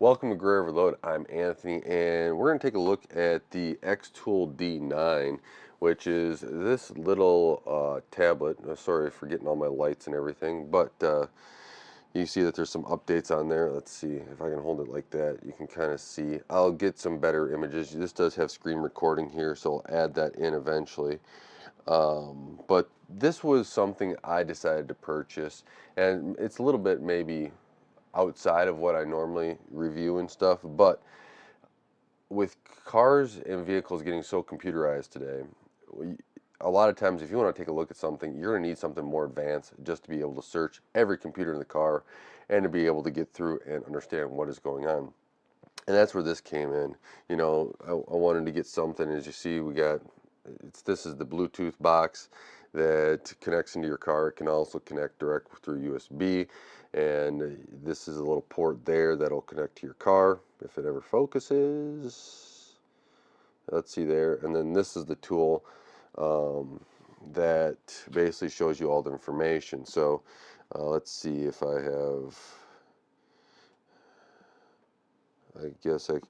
Welcome to Gray Overload. I'm Anthony, and we're going to take a look at the XTool D9, which is this little tablet. Sorry for getting all my lights and everything, but you see that there's some updates on there. Let's see if I can hold it like that. You can kind of see. I'll get some better images. This does have screen recording here, so I'll add that in eventually. But this was something I decided to purchase, and it's a little bit maybe outside of what I normally review and stuff, but with cars and vehicles getting so computerized today, a lot of times if you want to take a look at something, you're going to need something more advanced just to be able to search every computer in the car and to be able to get through and understand what is going on. And that's where this came in. I wanted to get something. As you see, this is the Bluetooth box that connects into your car. It can also connect direct through USB, and this is a little port there that'll connect to your car if it ever focuses. Let's see there. And then this is the tool that basically shows you all the information. So let's see if I have, I guess I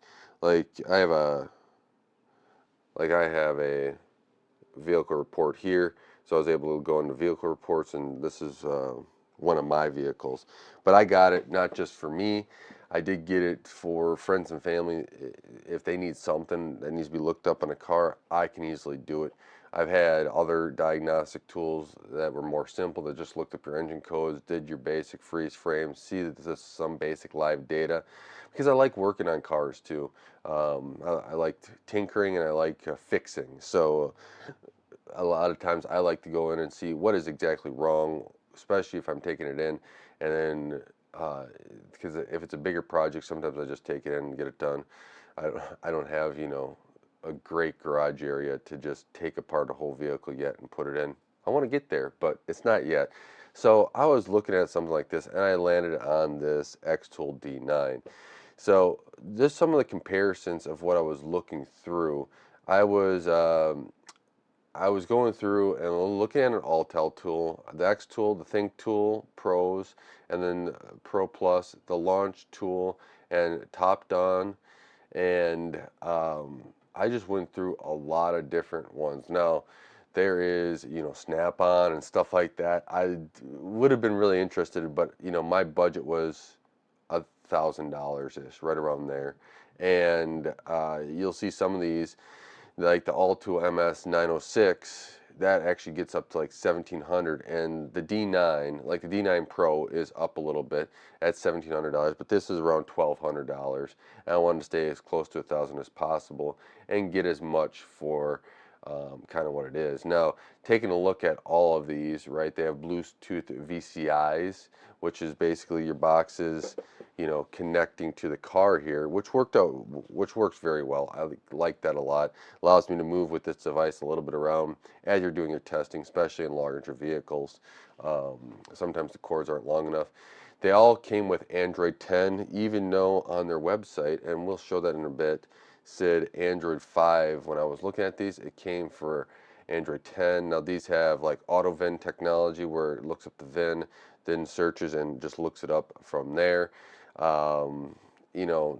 have a vehicle report here, so I was able to go into vehicle reports, and this is one of my vehicles. But I got it not just for me, I did get it for friends and family. If they need something that needs to be looked up in a car, I can easily do it. I've had other diagnostic tools that were more simple, that just looked up your engine codes, did your basic freeze frames, see that this is some basic live data, because I like working on cars too. I like tinkering, and I like fixing. So a lot of times I like to go in and see what is exactly wrong, especially if I'm taking it in, and then because if it's a bigger project, sometimes I just take it in and get it done. I don't have a great garage area to just take apart a whole vehicle yet and put it in. I want to get there, but it's not yet. So I was looking at something like this, and I landed on this XTool D9. So just some of the comparisons of what I was looking through. I was um, I was going through and looking at an Altel tool, the X tool, the Think tool, Pros, and then Pro Plus, the Launch tool, and Top Done, and I just went through a lot of different ones. Now, there is Snap-on and stuff like that. I would have been really interested, but my budget was $1,000 ish, right around there, and you'll see some of these like the Alto MS 906, that actually gets up to like 1700, and the D9, like the D9 Pro, is up a little bit at $1,700, but this is around $1,200. And I wanted to stay as close to 1,000 as possible and get as much for kind of what it is. Now, taking a look at all of these, right, they have Bluetooth VCIs, which is basically your boxes, connecting to the car here, which works very well. I like that a lot. Allows me to move with this device a little bit around as you're doing your testing, especially in larger vehicles. Sometimes the cords aren't long enough. They all came with Android 10, even though on their website, and we'll show that in a bit, said Android 5. When I was looking at these, it came for Android 10. Now these have like auto VIN technology, where it looks up the VIN, then searches and just looks it up from there.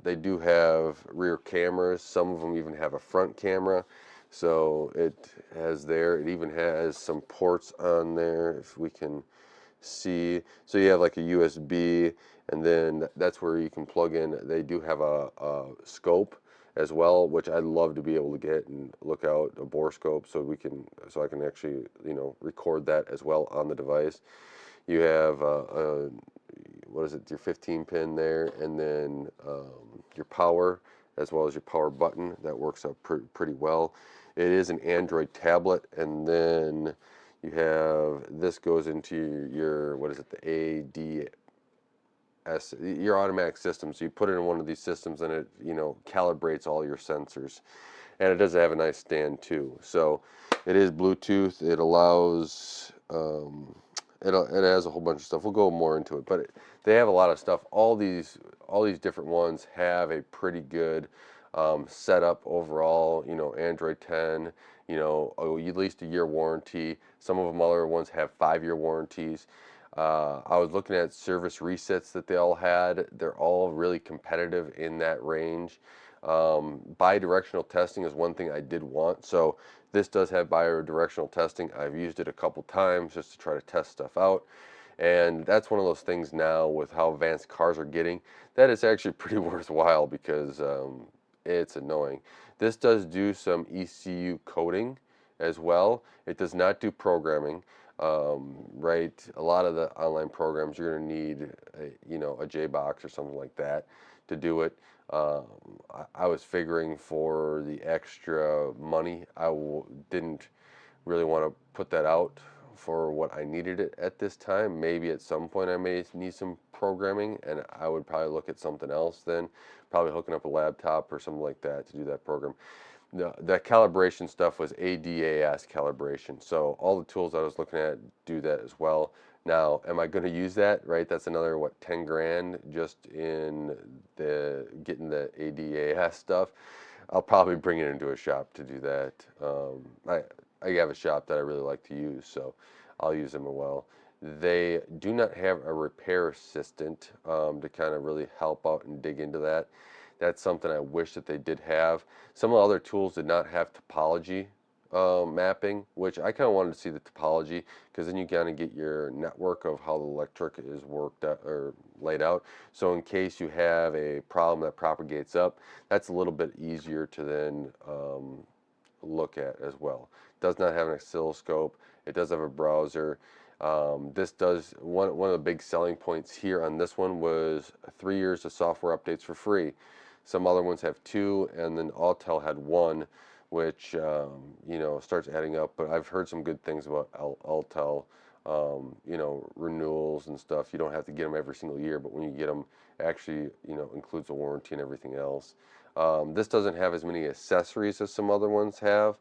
They do have rear cameras. Some of them even have a front camera. So it even has some ports on there, if we can see. So you have like a USB, and then that's where you can plug in. They do have a scope as well, which I'd love to be able to get and look out, a bore scope, so I can actually record that as well on the device. You have what is it, your 15 pin there, and then your power, as well as your power button. That works out pretty well. It is an Android tablet, and then you have, this goes into your, what is it, the ADS, your automatic system. So you put it in one of these systems, and it calibrates all your sensors. And it does have a nice stand too. So it is Bluetooth. It allows it has a whole bunch of stuff. We'll go more into it, but they have a lot of stuff. All these different ones have a pretty good setup overall. Android 10. At least a year warranty. Some of them other ones have 5-year warranties. I was looking at service resets that they all had. They're all really competitive in that range. Bidirectional testing is one thing I did want. So this does have bidirectional testing. I've used it a couple times just to try to test stuff out. And that's one of those things now with how advanced cars are getting that it's actually pretty worthwhile because it's annoying. This does do some ECU coding as well. It does not do programming. Right, a lot of the online programs you're going to need a JBox or something like that to do it. Um, I was figuring for the extra money, didn't really want to put that out for what I needed it at this time. Maybe at some point I may need some programming, and I would probably look at something else then, probably hooking up a laptop or something like that to do that program. No, that calibration stuff was ADAS calibration. So all the tools I was looking at do that as well. Now, am I going to use that? Right, that's another what 10 grand just in the getting the ADAS stuff. I'll probably bring it into a shop to do that. I have a shop that I really like to use, so I'll use them as well. They do not have a repair assistant to kind of really help out and dig into that. That's something I wish that they did have. Some of the other tools did not have topology mapping, which I kind of wanted to see the topology because then you kind of get your network of how the electric is worked out or laid out. So in case you have a problem that propagates up, that's a little bit easier to then look at as well. It does not have an oscilloscope. It does have a browser. This does one of the big selling points here on this one was 3 years of software updates for free. Some other ones have 2, and then Autel had 1, which starts adding up. But I've heard some good things about Autel. Renewals and stuff. You don't have to get them every single year, but when you get them, actually includes a warranty and everything else. This doesn't have as many accessories as some other ones have,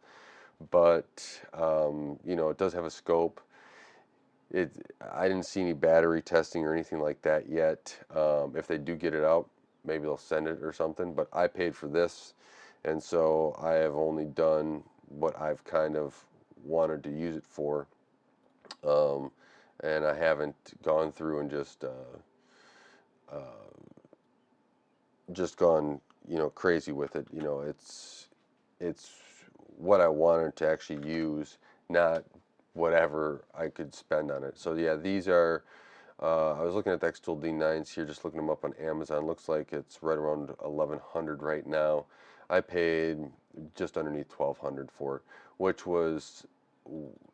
but it does have a scope. I didn't see any battery testing or anything like that yet. If they do get it out, maybe they'll send it or something. But I paid for this, and so I have only done what I've kind of wanted to use it for, and I haven't gone through and just gone crazy with it. It's what I wanted to actually use, not whatever I could spend on it. So yeah, these are I was looking at the XTool D9s here, just looking them up on Amazon. Looks like it's right around 1100 right now. I paid just underneath 1200 for it, which was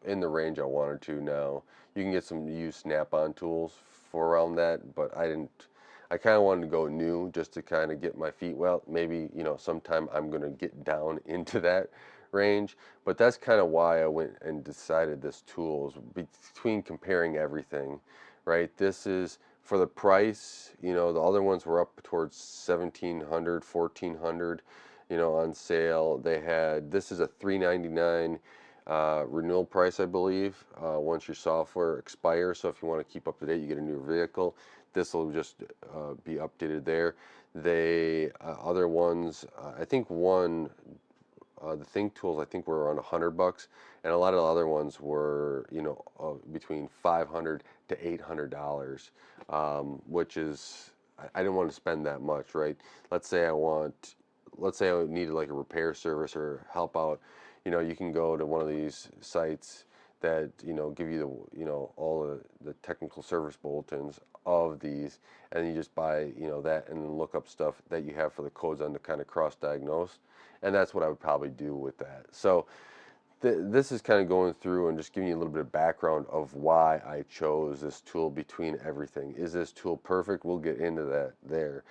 in the range I wanted to. Now you can get some used snap-on tools for around that, but I didn't. I kind of wanted to go new just to kind of get my feet well. Maybe sometime I'm going to get down into that range, but that's kind of why I went and decided this tool is between comparing everything, right? This is for the price. The other ones were up towards 1700, 1400, on sale. This is a $399 renewal price, I believe, once your software expires. So if you want to keep up to date, you get a new vehicle. This will just be updated there. Other ones, I think the Think tools I think were around $100, and a lot of the other ones were between $500 to $800, which is I didn't want to spend that much, right? Let's say I needed like a repair service or help out. You can go to one of these sites that give you all the technical service bulletins of these, and you just buy that and then look up stuff that you have for the codes on to kind of cross diagnose, and that's what I would probably do with that. So this is kind of going through and just giving you a little bit of background of why I chose this tool between everything. Is this tool perfect? We'll get into that there,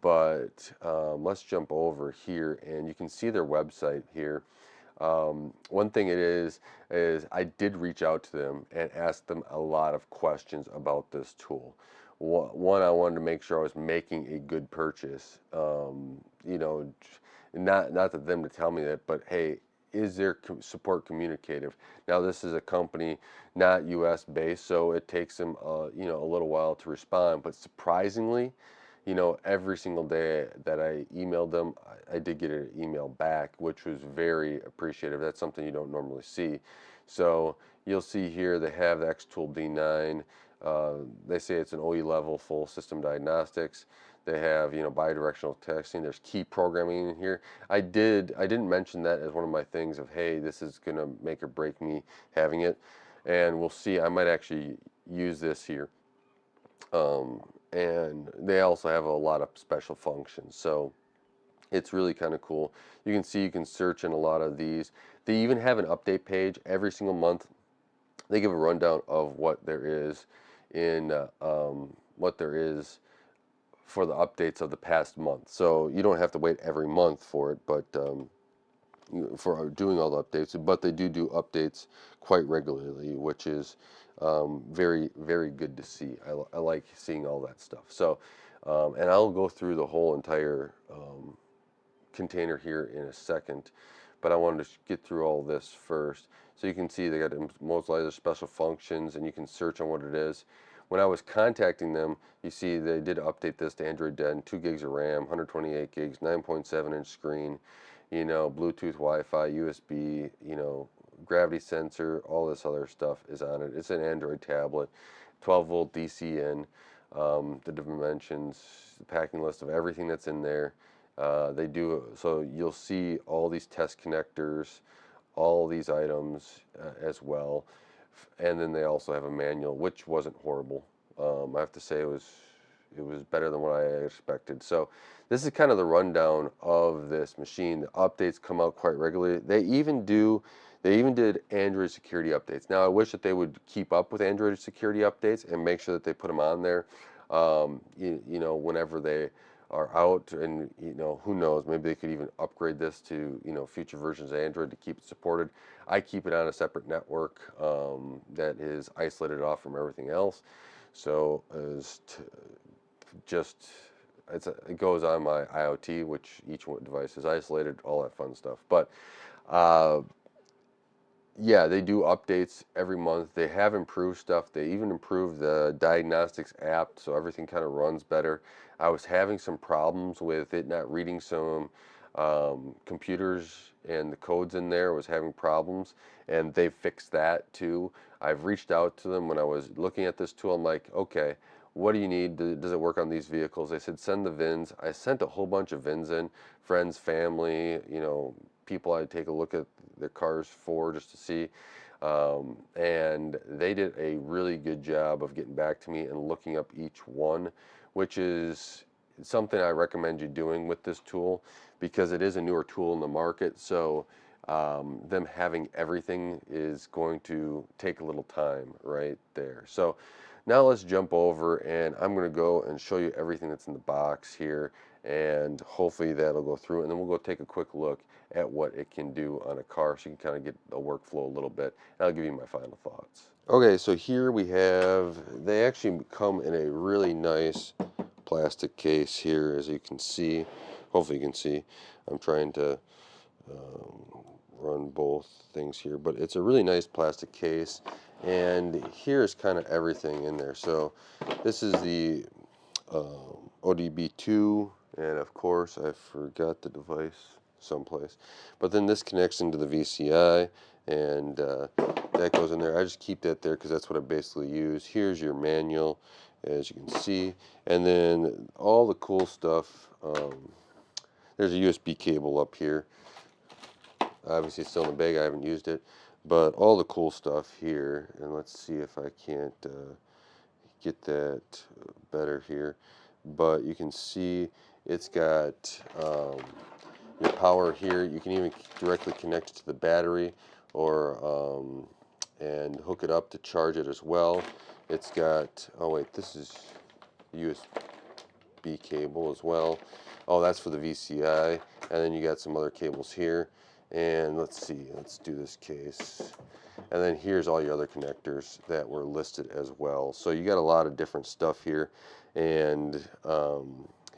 but let's jump over here and you can see their website here. One thing is I did reach out to them and ask them a lot of questions about this tool. One, I wanted to make sure I was making a good purchase. Not that them to tell me that, but hey, is their support communicative? Now this is a company not U.S. based, so it takes them a little while to respond. But surprisingly, every single day that I emailed them, I did get an email back, which was very appreciative. That's something you don't normally see. So you'll see here they have the XTool D9. They say it's an OE level full system diagnostics. They have, you know, bidirectional testing. There's key programming in here. I didn't mention that as one of my things of, hey, this is gonna make or break me having it, and we'll see. I might actually use this here. And they also have a lot of special functions, so it's really kind of cool. You can see you can search in a lot of these. They even have an update page every single month. They give a rundown of what there is in what there is for the updates of the past month. So you don't have to wait every month for it, but for doing all the updates. But they do updates quite regularly, which is very, very good to see. I like seeing all that stuff. So, and I'll go through the whole entire container here in a second, but I wanted to get through all this first. So you can see they got immobilizer special functions, and you can search on what it is. When I was contacting them, you see they did update this to Android 10, 2 gigs of RAM, 128 gigs, 9.7-inch screen, you know, Bluetooth, Wi-Fi, USB, you know, gravity sensor, all this other stuff is on it. It's an Android tablet, 12-volt DC in, the dimensions, the packing list of everything that's in there. They do, so you'll see all these test connectors, all these items as well, and then they also have a manual, which wasn't horrible. I have to say it was better than what I expected. So this is kind of the rundown of this machine. The updates come out quite regularly. They even did Android security updates. Now I wish that they would keep up with Android security updates and make sure that they put them on there. You know, whenever they are out, and you know, who knows, maybe they could even upgrade this to, you know, future versions of Android to keep it supported. I keep it on a separate network that is isolated off from everything else, so as to just it goes on my IoT, which each device is isolated, all that fun stuff. But uh, yeah, they do updates every month. They have improved stuff. They even improved the diagnostics app, so everything kind of runs better. I was having some problems with it not reading some computers, and the codes in there was having problems, and they fixed that too. I've reached out to them when I was looking at this tool. I'm like, okay, what do you need? Does it work on these vehicles? They said send the VINs. I sent a whole bunch of VINs in, friends, family, you know, people I'd take a look at their cars for just to see. And they did a really good job of getting back to me and looking up each one, which is something I recommend you doing with this tool because it is a newer tool in the market. So them having everything is going to take a little time right there. So now let's jump over, and I'm going to go and show you everything that's in the box here, and hopefully that'll go through, and then we'll go take a quick look at what it can do on a car so you can kind of get a workflow a little bit, and I'll give you my final thoughts. Okay, so here we have, they actually come in a really nice plastic case here, as you can see. Hopefully you can see. I'm trying to run both things here, but it's a really nice plastic case, and here's kind of everything in there. So this is the ODB2, and of course I forgot the device someplace, but then this connects into the VCI, and that goes in there. I just keep that there because that's what I basically use. Here's your manual, as you can see, and then all the cool stuff. There's a USB cable up here. Obviously it's still in the bag, I haven't used it, but all the cool stuff here, and let's see if I can't get that better here, but you can see it's got your power here. You can even directly connect it to the battery, or and hook it up to charge it as well. It's got, oh wait, this is USB cable as well. Oh, that's for the VCI, and then you got some other cables here. And let's see, let's do this case. And then here's all your other connectors that were listed as well. So you got a lot of different stuff here. And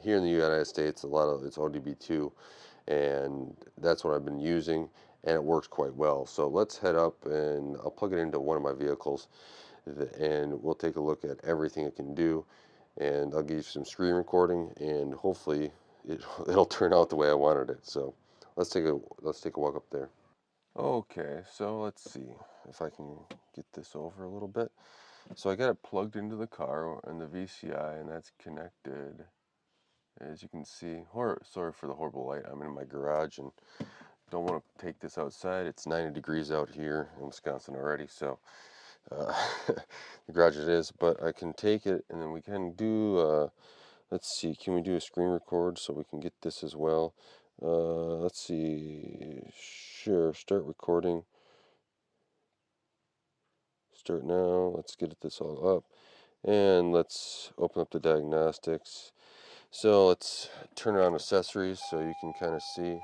here in the United States, a lot of it's ODB2, and that's what I've been using, and it works quite well. So let's head up, and I'll plug it into one of my vehicles, and we'll take a look at everything it can do. And I'll give you some screen recording, and hopefully it'll turn out the way I wanted it. So let's take a walk up there. Okay, so let's see if I can get this over a little bit. So I got it plugged into the car and the VCI, and that's connected. As you can see, sorry for the horrible light. I'm in my garage and don't want to take this outside. It's 90 degrees out here in Wisconsin already, so the garage it is. But I can take it, and then we can do, let's see, can we do a screen record so we can get this as well? Let's see, sure, start recording. Start now. Let's get this all up. And let's open up the diagnostics. So let's turn on accessories so you can kind of see.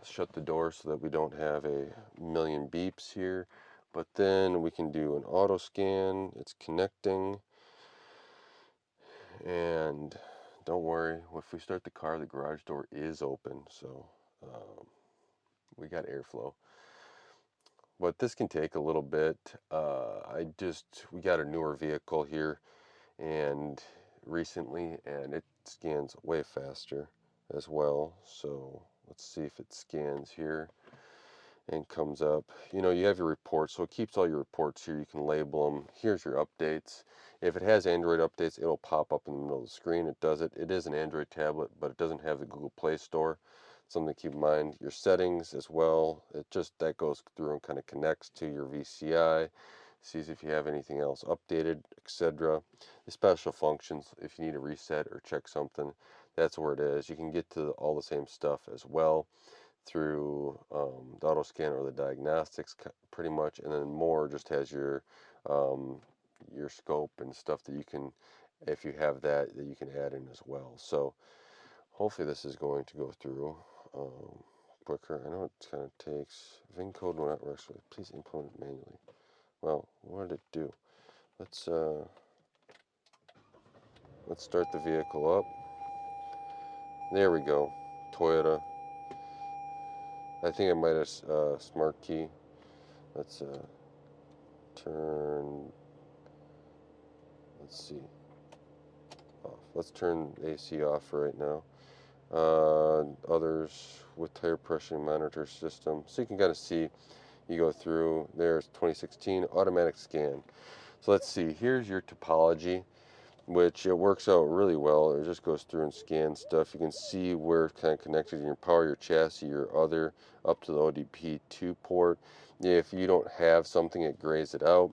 Shut the door so that we don't have a million beeps here. But then we can do an auto scan. It's connecting. And don't worry, if we start the car, the garage door is open. So we got airflow. But this can take a little bit. We got a newer vehicle here and recently, and it scans way faster as well. So let's see if it scans here and comes up. You know, you have your reports, so it keeps all your reports here. You can label them. Here's your updates. If it has Android updates, it'll pop up in the middle of the screen. It does it. It is an Android tablet, but it doesn't have the Google Play Store. Something to keep in mind. Your settings as well. That goes through and kind of connects to your VCI, sees if you have anything else updated, etc. The special functions, if you need to reset or check something, that's where it is. You can get to all the same stuff as well through the auto scan or the diagnostics pretty much, and then more just has your scope and stuff that you can, if you have that you can add in as well. So hopefully this is going to go through quicker. I know it kind of takes VIN code will not actually please implement it manually. Well, what did it do? Let's start the vehicle up. There we go. Toyota. I think I might have smart key. Let's turn, let's see, off. Let's turn AC off right now. Others with tire pressure monitor system. So you can kind of see, you go through, there's 2016 automatic scan. So let's see, here's your topology, which it works out really well. It just goes through and scans stuff. You can see where it's kind of connected in your power, your chassis, your other, up to the ODP2 port. If you don't have something, it grays it out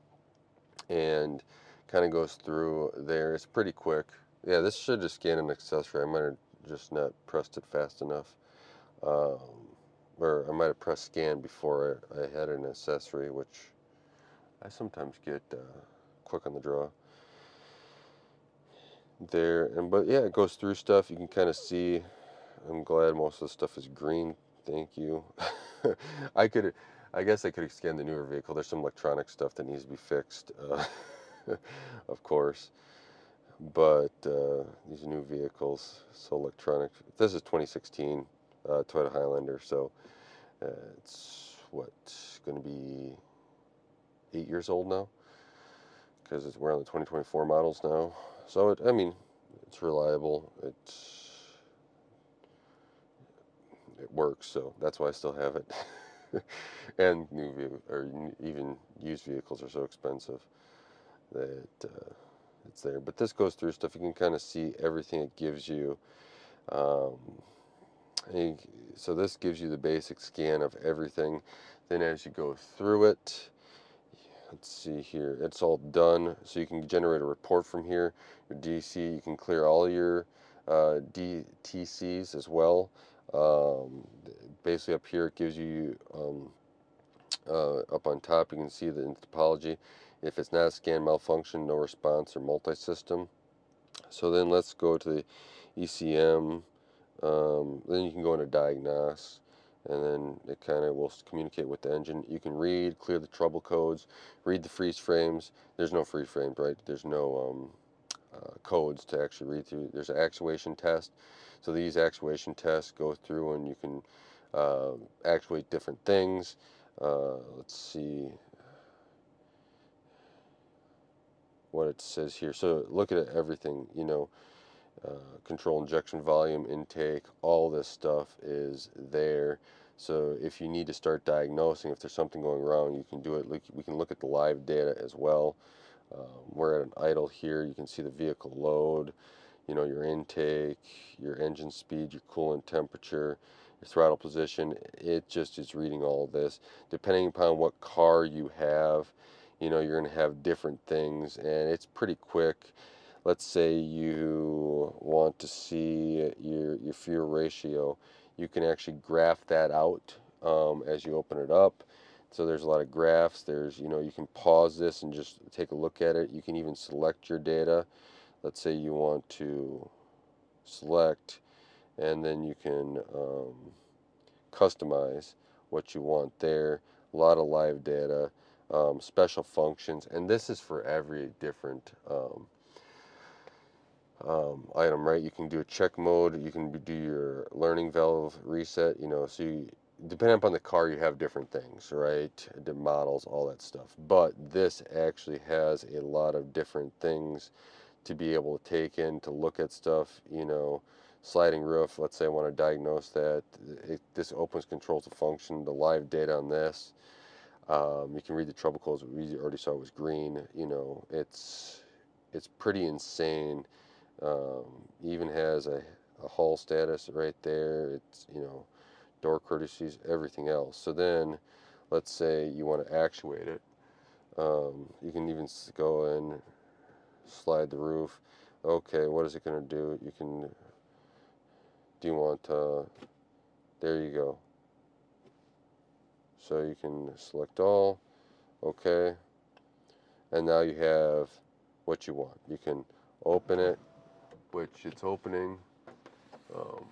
and kind of goes through there. It's pretty quick. Yeah, this should just scan an accessory. I might have just not pressed it fast enough. Um, or I might have pressed scan before I had an accessory, which I sometimes get quick on the draw. There, but yeah, it goes through stuff. You can kind of see. I'm glad most of the stuff is green. Thank you. I could, I guess I could scan the newer vehicle. There's some electronic stuff that needs to be fixed, of course. But these new vehicles, so electronic. This is 2016 Toyota Highlander, so it's what, going to be 8 years old now, because we're on the 2024 models now. So I mean, it's reliable. It works, so that's why I still have it. And even used vehicles are so expensive that it's there. But this goes through stuff. You can kind of see everything it gives you. Um, so this gives you the basic scan of everything. Then as you go through it, let's see here, it's all done. So you can generate a report from here. Your DC, you can clear all your DTCs as well. Basically up here it gives you up on top you can see the topology. If it's not a scan malfunction, no response, or multi-system. So then let's go to the ECM. Then you can go into diagnose, and then it kind of will communicate with the engine. You can read, clear the trouble codes, read the freeze frames. There's no freeze frames, right? There's no codes to actually read through. There's an actuation test. So these actuation tests go through and you can actuate different things. Let's see what it says here. So look at everything, you know, control injection volume, intake, all this stuff is there. So if you need to start diagnosing, if there's something going wrong, you can do it. We can look at the live data as well. We're at an idle here. You can see the vehicle load, you know, your intake, your engine speed, your coolant temperature, your throttle position. It just is reading all of this. Depending upon what car you have, you know, you're going to have different things, and it's pretty quick. Let's say you want to see your fuel ratio. You can actually graph that out as you open it up. So there's a lot of graphs. There's, you know, you can pause this and just take a look at it. You can even select your data. Let's say you want to select, and then you can customize what you want there. A lot of live data, special functions, and this is for every different item, right? You can do a check mode, you can do your learning valve reset, you know, so you, depending upon the car, you have different things, right? The models, all that stuff. But this actually has a lot of different things to be able to take in, to look at stuff, you know, sliding roof, let's say I want to diagnose that. This opens controls the function, the live data on this. You can read the trouble codes, we already saw it was green, you know, it's pretty insane. Even has a hull status right there. It's, you know, door courtesies, everything else. So then, let's say you want to actuate it. You can even go and slide the roof. Okay, what is it going to do? You can, do you want, there you go. So you can select all, okay, and now you have what you want. You can open it, which it's opening.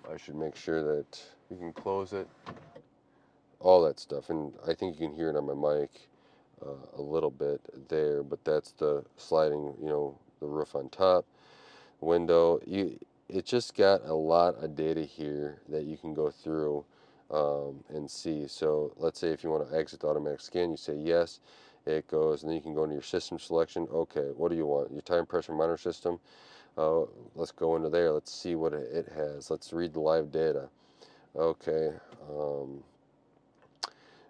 I should make sure that you can close it, all that stuff, and I think you can hear it on my mic a little bit there, but that's the sliding, you know, the roof on top, window. It just got a lot of data here that you can go through and see. So let's say if you want to exit the automatic scan, you say yes, it goes, and then you can go into your system selection. Okay, what do you want? Your time pressure monitor system. Let's go into there. Let's see what it has. Let's read the live data. Okay,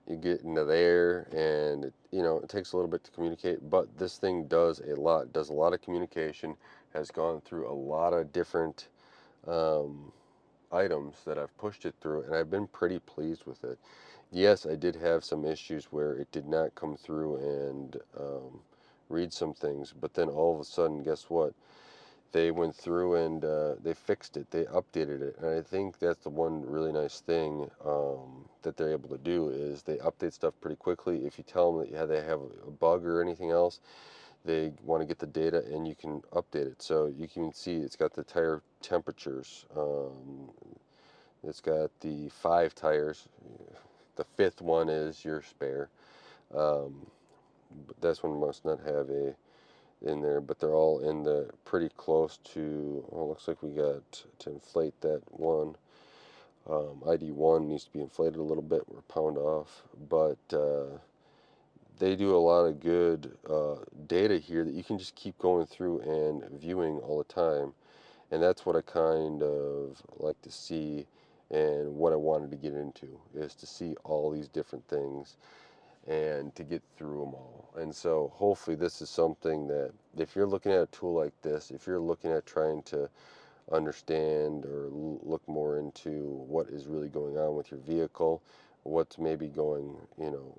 you get into there, and you know, it takes a little bit to communicate, but this thing does a lot. Does a lot of communication. Has gone through a lot of different um, items that I've pushed it through, and I've been pretty pleased with it. Yes, I did have some issues where it did not come through and read some things, but then all of a sudden, guess what? They went through and they fixed it. They updated it, and I think that's the one really nice thing that they're able to do is they update stuff pretty quickly. If you tell them that yeah, they have a bug or anything else, they want to get the data and you can update it. So you can see it's got the tire temperatures. It's got the 5 tires. The 5th one is your spare. Um, but this one must not have a in there, but they're all in the pretty close to, well, looks like we got to inflate that one. ID1 needs to be inflated a little bit. We're a pound off, but they do a lot of good data here that you can just keep going through and viewing all the time. And that's what I kind of like to see, and what I wanted to get into is to see all these different things and to get through them all. And so hopefully this is something that if you're looking at a tool like this, if you're looking at trying to understand or look more into what is really going on with your vehicle, what's maybe going, you know,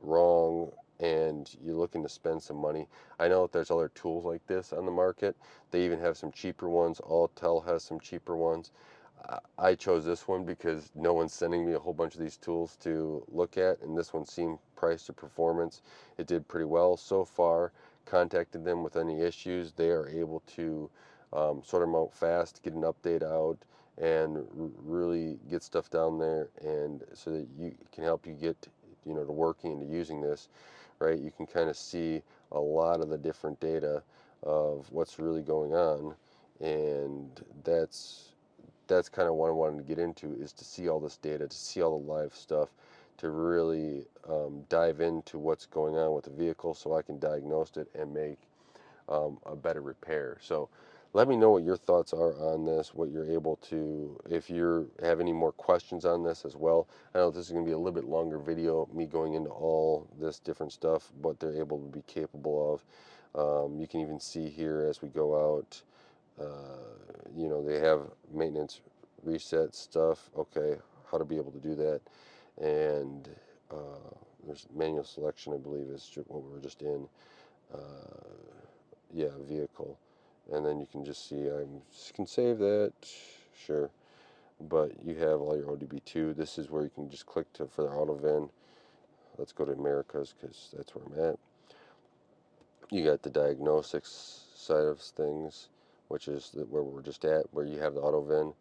wrong, and you're looking to spend some money. I know that there's other tools like this on the market. They even have some cheaper ones. Alltel has some cheaper ones. I chose this one because no one's sending me a whole bunch of these tools to look at, and this one seemed price to performance. It did pretty well so far. Contacted them with any issues. They are able to sort them out fast, get an update out, and really get stuff down there, and so that you can help you get, you know, to working and to using this, right? You can kind of see a lot of the different data of what's really going on, and that's kind of what I wanted to get into, is to see all this data, to see all the live stuff, to really dive into what's going on with the vehicle so I can diagnose it and make a better repair. So Let me know what your thoughts are on this, what you're able to, if you have any more questions on this as well. I know this is going to be a little bit longer video, me going into all this different stuff, what they're able to be capable of. You can even see here as we go out, you know, they have maintenance reset stuff. Okay, how to be able to do that. And there's manual selection, I believe, is what we were just in. Yeah, vehicle. And then you can just see, I can save that, sure. But you have all your ODB2. This is where you can just click for the auto VIN. Let's go to Americas because that's where I'm at. You got the diagnostics side of things, which is where we're just at, where you have the auto VIN,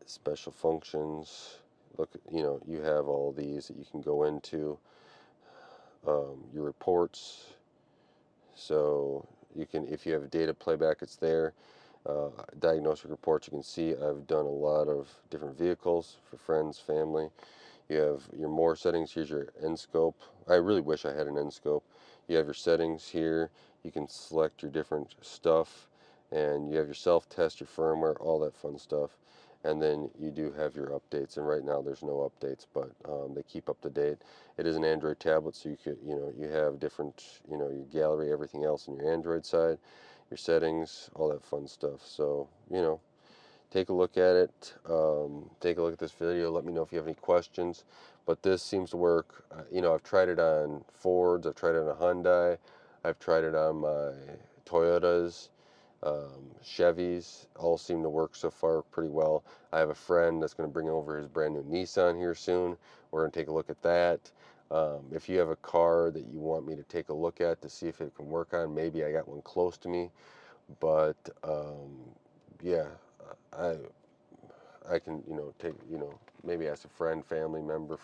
special functions. Look, you know, you have all these that you can go into. Your reports. So you can, if you have data playback, it's there. Diagnostic reports, you can see I've done a lot of different vehicles for friends, family. You have your more settings. Here's your end scope. I really wish I had an end scope. You have your settings here. You can select your different stuff, and you have your self-test, your firmware, all that fun stuff. And then you do have your updates, and right now there's no updates, but they keep up to date. It is an Android tablet, so you could, you know, you have different, you know, your gallery, everything else on your Android side, your settings, all that fun stuff. So, you know, take a look at it. Take a look at this video. Let me know if you have any questions. But this seems to work. You know, I've tried it on Fords. I've tried it on a Hyundai. I've tried it on my Toyotas, Chevys. All seem to work so far pretty well. I have a friend that's going to bring over his brand new Nissan here soon. We're going to take a look at that. If you have a car that you want me to take a look at to see if it can work on, maybe I got one close to me. But yeah, I I can, you know, take, you know, maybe ask a friend, family member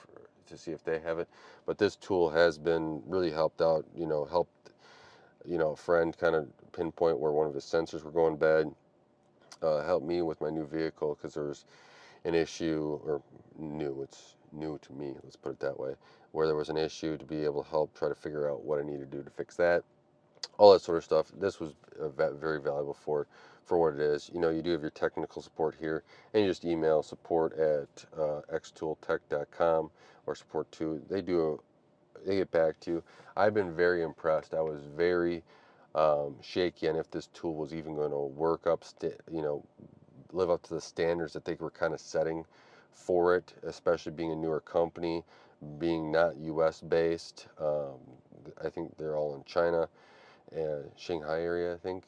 to see if they have it. But this tool has been really helped out, you know, helped, you know, a friend kind of pinpoint where one of his sensors were going bad. Helped me with my new vehicle because there was an issue, or it's new to me, let's put it that way, where there was an issue, to be able to help try to figure out what I need to do to fix that, all that sort of stuff. This was very valuable for what it is. You know, you do have your technical support here, and you just email support at xtooltech.com or support2. They get back to you. I've been very impressed. I was very shaky on if this tool was even going to work up, you know, live up to the standards that they were kind of setting for it, especially being a newer company, being not U.S. based. I think they're all in China and Shanghai area, I think.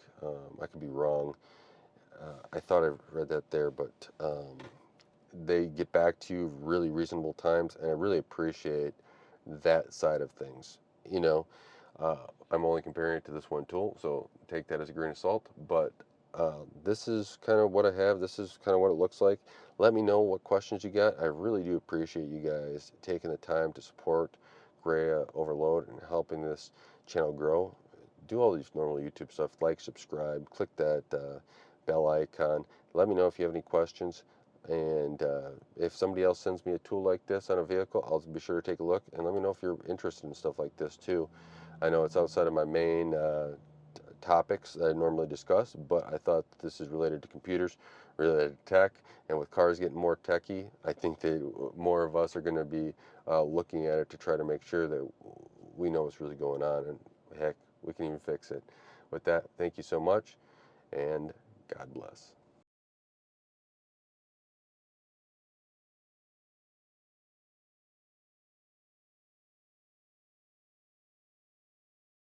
I could be wrong. I thought I read that there, but they get back to you really reasonable times, and I really appreciate that side of things. You know, I'm only comparing it to this one tool, so take that as a grain of salt. But this is kind of what I have. This is kind of what it looks like. Let me know what questions you got. I really do appreciate you guys taking the time to support Gray Overload and helping this channel grow. Do all these normal YouTube stuff, like, subscribe, click that bell icon. Let me know if you have any questions. And if somebody else sends me a tool like this on a vehicle, I'll be sure to take a look, and let me know if you're interested in stuff like this too. I know it's outside of my main topics that I normally discuss, but I thought this is related to computers, related to tech, and with cars getting more techy, I think that more of us are going to be looking at it to try to make sure that we know what's really going on, and heck, we can even fix it. With that, thank you so much, and God bless.